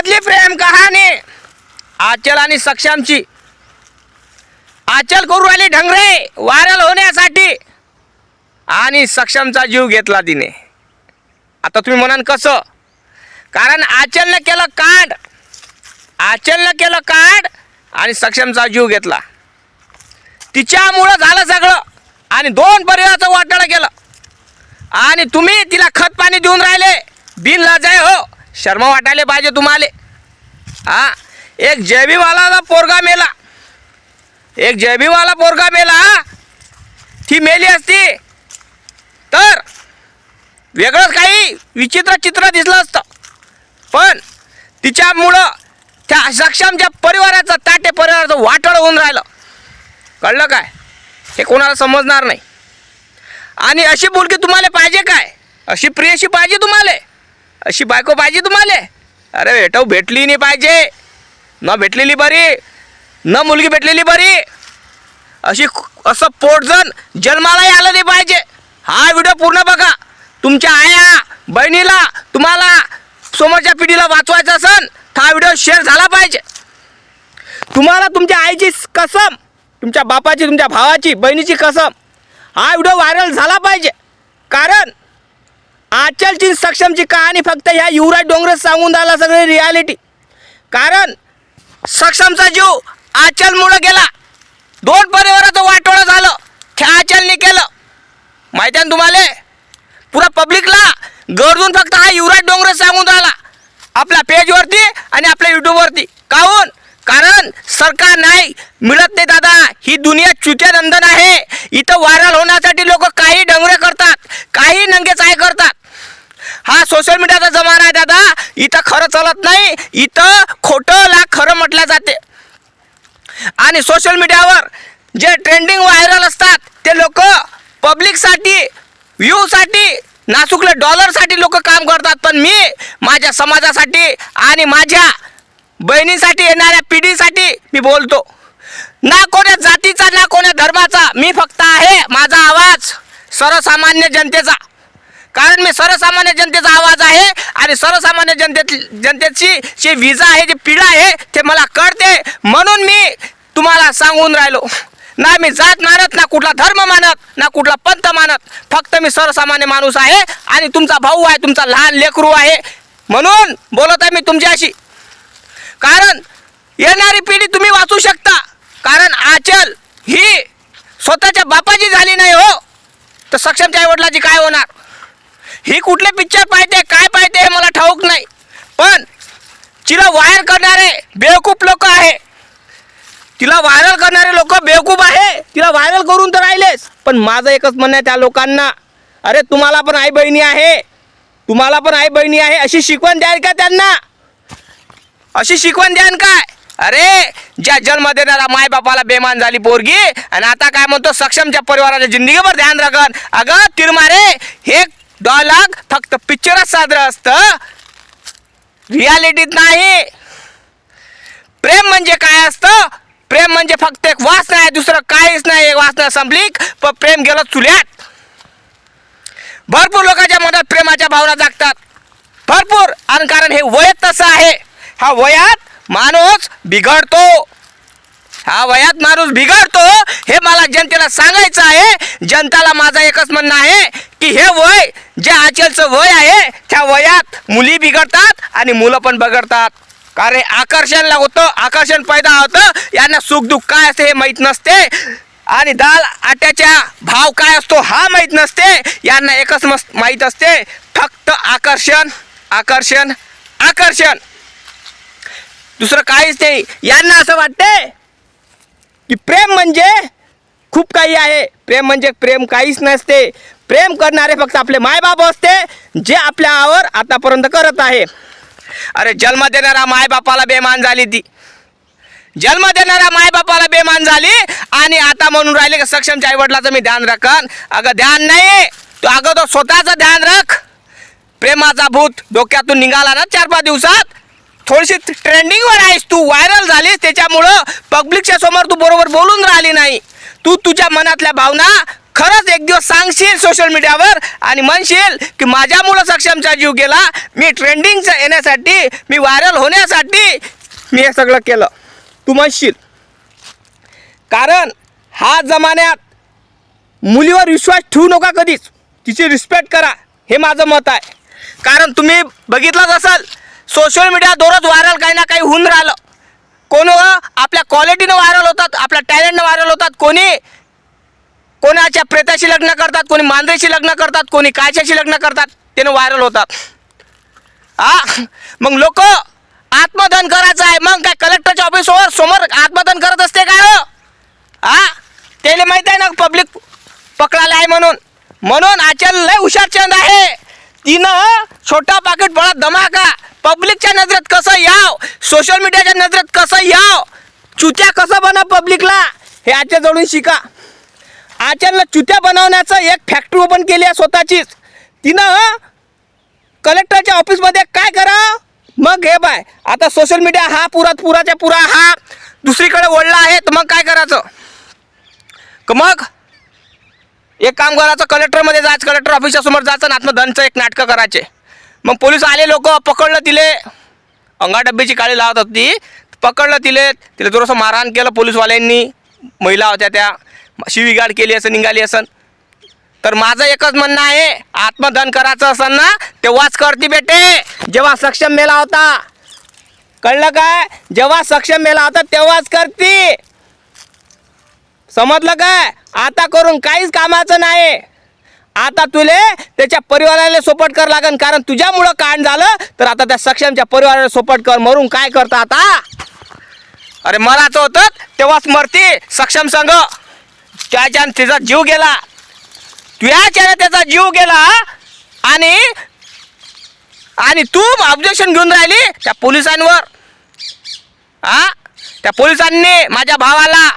मधली प्रेम कहाणी आचल आणि सक्षमची। आचल करू राहिली ढंगरे व्हायरल होण्यासाठी आणि सक्षमचा जीव घेतला तिने। आता तुम्ही म्हणाल कसं? कारण आचलने केलं कांड, आचलने केलं कांड आणि सक्षमचा जीव घेतला। तिच्यामुळं झालं सगळं आणि दोन परिवाराचं वाटोळं केलं आणि तुम्ही तिला खत पाणी देऊन राहिले बिनलाजाय। हो, शर्म वाटायला पाहिजे तुम्हाला। हा, एक जयभीमवाला पोरगा मेला, एक जयभीमवाला पोरगा मेला। ती मेली असती तर वेगळंच काही विचित्र चित्र दिसलं असतं, पण तिच्यामुळं त्या सक्षमच्या परिवाराचं, ताटे परिवाराचं वाटोळं होऊन राहिलं। कळलं काय? हे कोणाला समजणार नाही। आणि अशी मुलगी तुम्हाला पाहिजे काय? अशी प्रियशी पाहिजे तुम्हाला? अशी बायको पाहिजे तुम्हाला? अरे भेटव भेटली नाही पाहिजे, न भेटलेली बरी, न मुलगी भेटलेली बरी। अशी असं पोटजन जन्मालाही आलं नाही पाहिजे। हा व्हिडिओ पूर्ण बघा। तुमच्या आया बहिणीला, तुम्हाला समोरच्या पिढीला वाचवायचं असेल तर हा व्हिडिओ शेअर झाला पाहिजे। तुम्हाला तुमच्या आईची कसम, तुमच्या बापाची, तुमच्या भावाची, बहिणीची कसम, हा व्हिडिओ व्हायरल झाला पाहिजे। कारण आचलची सक्षमची कहाणी फक्त ह्या युवराज डोंगरे सांगून राहिला सगळी रियालिटी। कारण सक्षमचा जीव आचलमुळं गेला, दोन परिवाराचं वाटोळं झालं, त्या आचलने केलं। माहिती आहे तुम्हाला? पुरा पब्लिकला गरजून फक्त हा युवराज डोंगरे सांगून राहिला आपल्या पेजवरती आणि आपल्या यूट्यूबवरती। काहून? कारण सरकार नाही मिळत नाही दादा। ही दुनिया चुत्या नंदन आहे। इथं व्हायरल होण्यासाठी लोक काही डंगरे करतात, काही नंगे चाय करतात। हा सोशल मीडियाचा जमाना आहे दादा। इथं खरं चालत नाही, इथं खोटं ला खरं म्हटलं जाते। आणि सोशल मीडियावर जे ट्रेंडिंग व्हायरल असतात ते लोक पब्लिकसाठी, व्ह्यूसाठी, नासुकले डॉलरसाठी लोक काम करतात। पण मी माझ्या समाजासाठी आणि माझ्या बहिणीसाठी, येणाऱ्या पिढीसाठी मी बोलतो। ना कोण्या जातीचा, ना कोण्या धर्माचा, मी फक्त आहे माझा आवाज सर्वसामान्य जनतेचा। कारण मी सर्वसामान्य जनतेचा आवाज आहे आणि सर्वसामान्य जनतेची जी विजा आहे, जी पीडा आहे ते मला कळते, म्हणून मी तुम्हाला सांगून राहिलो। ना मी जात मानत, ना कुठला धर्म मानत, ना कुठला पंथ मानत, फक्त मी सर्वसामान्य माणूस आहे आणि तुमचा भाऊ आहे, तुमचा लहान लेकरू आहे, म्हणून बोलत आहे मी तुमच्याशी। कारण येणारी पिढी तुम्ही वाचू शकता। कारण आचल ही स्वतःच्या बापाची झाली नाही हो, तर सक्षमच्या आईवडिलाची काय होणार? ही कुठले पिक्चर पाहते, काय पाहते हे मला ठाऊक नाही, पण तिला व्हायरल करणारे बेवकूफ लोक आहे, तिला व्हायरल करणारे लोक बेवकूफ आहे। तिला व्हायरल करून तर राहिलेच, पण माझं एकच म्हणणं आहे त्या लोकांना, अरे तुम्हाला पण आई बहिणी आहे, तुम्हाला पण आई बहिणी आहे, अशी शिकवण द्याल का त्यांना? अशी शिकवण द्यान काय? अरे ज्या जन्म देणारा माय बापाला बेमान झाली पोरगी आणि आता काय म्हणतो सक्षमच्या परिवाराच्या जिंदगीवर ध्यान राखन। अगं तिरमारे, हे डायलॉग फक्त पिक्चरच सादर असतं, रियालिटीत नाही। प्रेम म्हणजे काय असतं? प्रेम म्हणजे फक्त एक वासना आहे, दुसरं काहीच नाही। एक वासना संपली पण प्रेम गेलं चुल्यात। भरपूर लोकांच्या मनात प्रेमाच्या भावना जागतात, भरपूर। आणि कारण हे वय तसं आहे, हा वयात माणूस बिघडतो, हा वयात माणूस बिघडतो। हे मला जनतेला सांगायचं आहे। जनताला माझा एकच म्हणणं आहे की हे वय, जे आचलचं वय आहे, त्या वयात मुली बिघडतात आणि मुलं पण बिघडतात। कारण आकर्षण होतं, आकर्षण पैदा होतं। यांना सुख दुःख काय असते हे माहीत नसते आणि दाल आट्याच्या भाव काय असतो हा माहीत नसते। यांना एकच माहीत असते, फक्त आकर्षण, आकर्षण, आकर्षण, दुसरं काहीच नाही। यांना असं वाटते की प्रेम म्हणजे खूप काही आहे, प्रेम म्हणजे प्रेम काहीच नसते। प्रेम करणारे फक्त आपले मायबाप असते, जे आपल्यावर आतापर्यंत करत आहे। अरे जन्म देणारा मायबापाला बेमान झाली, ती जन्म देणारा मायबापाला बेमान झाली आणि आता म्हणून राहिले की सक्षमच्या आईवडिलाचं मी ध्यान राखन। अगं ध्यान नाही, तो अगं तो स्वतःचं ध्यान राख। प्रेमाचा भूत डोक्यातून निघाला ना 4-5 दिवसात, थोडीशी ट्रेंडिंगवर आहेस तू, व्हायरल झालीस, त्याच्यामुळं पब्लिकच्या समोर तू बरोबर बोलून राहिली नाही। तू तुझ्या मनातल्या भावना खरंच एक दिवस सांगशील सोशल मीडियावर आणि म्हणशील की माझ्यामुळं सक्षमचा जीव गेला, मी ट्रेंडिंगचं येण्यासाठी, मी व्हायरल होण्यासाठी मी हे सगळं केलं, तू म्हणशील. कारण हा जमान्यात मुलीवर विश्वास ठेवू नका कधीच, तिची रिस्पेक्ट करा, हे माझं मत आहे. कारण तुम्ही बघितलंच असाल सोशल मीडिया दररोज व्हायरल काही ना काही होऊन राहिलं. कोण आपल्या क्वालिटीनं व्हायरल होतात, आपल्या टॅलेंटनं व्हायरल होतात, कोणाच्या प्रेताशी लग्न करतात, कोणी मांजरीशी लग्न करतात, कोणी कायच्याशी लग्न करतात, त्यानं व्हायरल होतात. मग लोक आत्मदहन करायचं आहे, मग काय कलेक्टरच्या ऑफिसवर समोर आत्मदहन करत असते काय हो? त्याला माहीत आहे ना पब्लिक पकडायला आहे म्हणून आचल लय हुशारचंद आहे. तिनं छोटा पाकिट बडा धमाका, पब्लिकच्या नजरेत कसं याव, सोशल मीडियाच्या नजरेत कसं याव, चुत्या कसं बनव पब्लिकला, हे आचल जवळून शिका. आचलनं चुत्या बनवण्याचं एक फॅक्टरी ओपन केली आहे स्वतःचीच. तिनं कलेक्टरच्या ऑफिसमध्ये काय करा, मग हे बाय आता सोशल मीडिया हा पुराच्या पुरा हा दुसरीकडे ओढला आहे, तर मग काय करायचं? मग एक काम करायचं, कलेक्टरमध्ये जायचं, कलेक्टर ऑफिसच्या समोर जायचं आणि आत्मदहनचं एक नाटकं करायचे. मग पोलीस आले, लोक पकडलं, तिले अंगाडब्बीची काळी लावत होती, पकडलं तिले थोडंसं मारहाण केलं पोलीसवाल्यांनी, महिला होत्या त्या, शिवीगाळ केली असं, निघाली असन. तर माझं एकच म्हणणं आहे, आत्मदहन करायचं असेल ना तेव्हाच करती बेटे, जेव्हा सक्षम मेला होता. कळलं काय? जेव्हा सक्षम मेला होता तेव्हाच करती, समजलं काय? आता करून काहीच कामाचं नाही. आता तुले त्याच्या परिवाराला सपोर्ट कर लागन, कारण तुझ्यामुळं कांड झालं, तर आता त्या सक्षमच्या परिवाराला सपोर्ट कर. मरून काय करता आता? अरे मराचं होतं तेव्हाच मरती सक्षम संघ, त्याच्यानं तिचा जीव गेला, तुझ्याच्याने त्याचा जीव गेला, आणि तू ऑब्जेक्शन घेऊन राहिली त्या पोलिसांवर. त्या पोलिसांनी माझ्या भावाला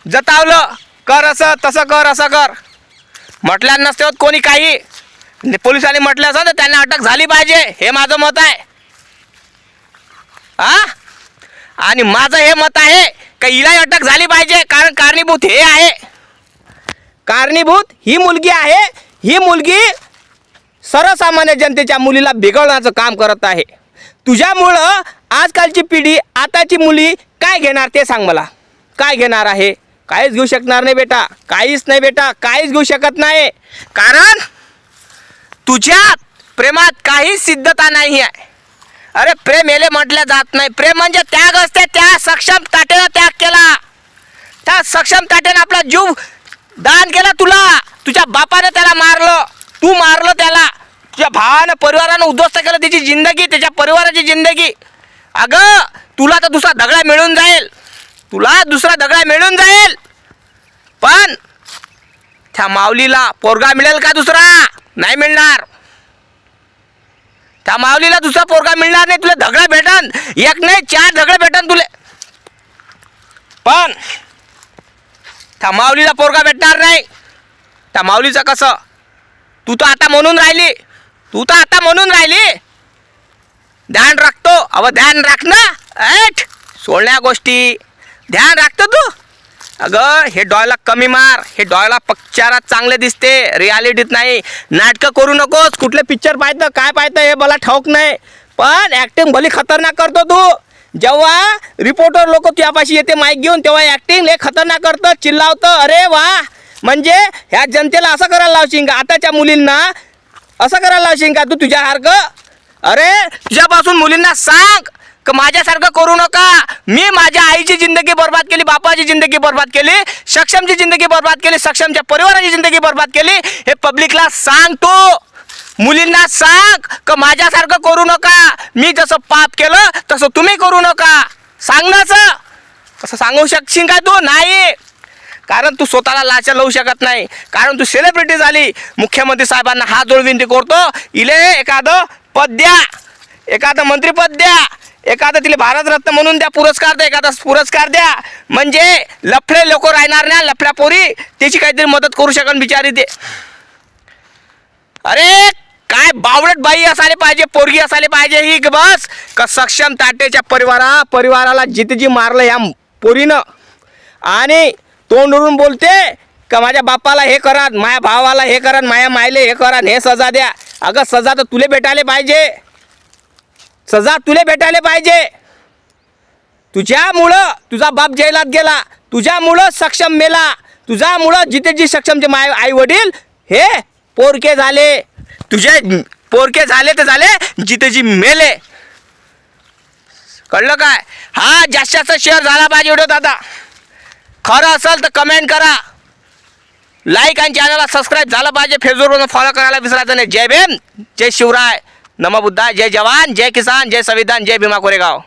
जतावलं, कर असं तसं कर, असं कर म्हटल्या नसते होत कोणी काही. पोलिसांनी म्हटलं असं तर त्यांना अटक झाली पाहिजे, हे माझं मत आहे. आणि माझं हे मत आहे का हिलाही अटक झाली पाहिजे, कारण कारणीभूत हे आहे, कारणीभूत ही मुलगी आहे. ही मुलगी सर्वसामान्य जनतेच्या मुलीला बिघडवण्याचं काम करत आहे. तुझ्यामुळं आजकालची पिढी, आताची मुली काय घेणार ते सांग मला, काय घेणार आहे? काहीच घेऊ शकणार नाही बेटा, काहीच नाही बेटा, काहीच घेऊ शकत नाही. कारण तुझ्यात प्रेमात काहीच सिद्धता नाही आहे. अरे प्रेम याले म्हटलं जात नाही, प्रेम म्हणजे त्याग असते. त्या सक्षम ताटेला त्याग केला, त्या सक्षम ताटेने आपला जीव दान केला तुला, तुझ्या बापाने त्याला मारलं, तू मारलं त्याला, तुझ्या भावानं परिवारानं उद्ध्वस्त केलं त्याची जिंदगी, त्याच्या परिवाराची जिंदगी. अगं तुला तर दुसरा दगडा मिळून जाईल, तुला दुसरा दगडा मिळून जाईल, पण त्या माऊलीला पोरगा मिळेल का दुसरा? नाही मिळणार. त्या माऊलीला दुसरा पोरगा मिळणार नाही, तुला दगडा भेटन, एक नाही 4 दगड भेटन तुले, पण त्या माऊलीला पोरगा भेटणार नाही. त्या माऊलीचं कसं? तू तर आता म्हणून राहिली, ध्यान राखतो. अव ध्यान राख ना, सोडण्या गोष्टी ध्यान राखतो तू. अगं हे डॉयलॉग कमी मार, हे डॉयलॉग पिक्चरात चांगले दिसते, रियालिटीत नाही. नाटकं करू नकोस, कुठले पिक्चर पाहतं काय पाहतं हे मला ठाऊक नाही, पण ॲक्टिंग भली खतरनाक करतो तू. जेव्हा रिपोर्टर लोक तुझ्यापाशी येते माईक घेऊन, तेव्हा ॲक्टिंग लय खतरनाक करतं, चिल्लावतं. अरे वा, म्हणजे ह्या जनतेला असं करायला लावशील का? आताच्या मुलींना असं करायला लावशील का तू तुझ्यासारखं? अरे तुझ्यापासून मुलींना सांग का माझ्यासारखं करू नका. मी माझ्या आईची जिंदगी बर्बाद केली, बापाची जिंदगी बर्बाद केली, सक्षमची जिंदगी बर्बाद केली, सक्षमच्या परिवाराची जिंदगी बर्बाद केली. हे पब्लिकला सांग, तू मुलींना सांग का माझ्यासारखं करू नका. मी जसं पाप केलं तसं तुम्ही करू नका. सांग ना, असं सांगू शकशील का तू? नाही, कारण तू स्वतःला लाचा लावू शकत नाही, कारण तू सेलिब्रिटी झाली. मुख्यमंत्री साहेबांना हात जोडून विनंती करतो, इले एखादं पद द्या, एखादं मंत्रीपद द्या, एखादं तिला भारतरत्न म्हणून द्या, पुरस्कार द्या, एखादा पुरस्कार द्या, म्हणजे लफडे लोक राहणार ना, लफड्या पोरी त्याची काहीतरी मदत करू शकन बिचारी ते. अरे काय बावळट बाई असायला पाहिजे, पोरगी असायला पाहिजे ही बस का सक्षम ताटेच्या परिवाराला जितजी मारलं या पोरीनं, आणि तोंडवरून बोलते का माझ्या बापाला हे करा, माझ्या भावाला हे करा, माझ्या मायले हे करा, हे सजा द्या. अगं सजा तर तुले भेटायला पाहिजे, सजा तुले भेटायला पाहिजे. तुझ्यामुळं तुझा बाप जेलात गेला, तुझ्यामुळं सक्षम मेला, तुझ्यामुळं जितेजी सक्षमचे आई वडील हे पोरके झाले. तुझे पोरके झाले तर झाले, जितेजी मेले. कळलं काय? हा जास्त जास्त शेअर झाला पाहिजे व्हिडिओ. दादा खरं असेल तर कमेंट करा, लाईक आणि चॅनलला सबस्क्राईब झालं पाहिजे, फेसबुकवरून फॉलो करायला विसरायचं नाही. जय भीम, जय शिवराय, नमो बुद्धा, जय जवान, जय किसान, जय संविधान, जय भीमा कोरेगाव.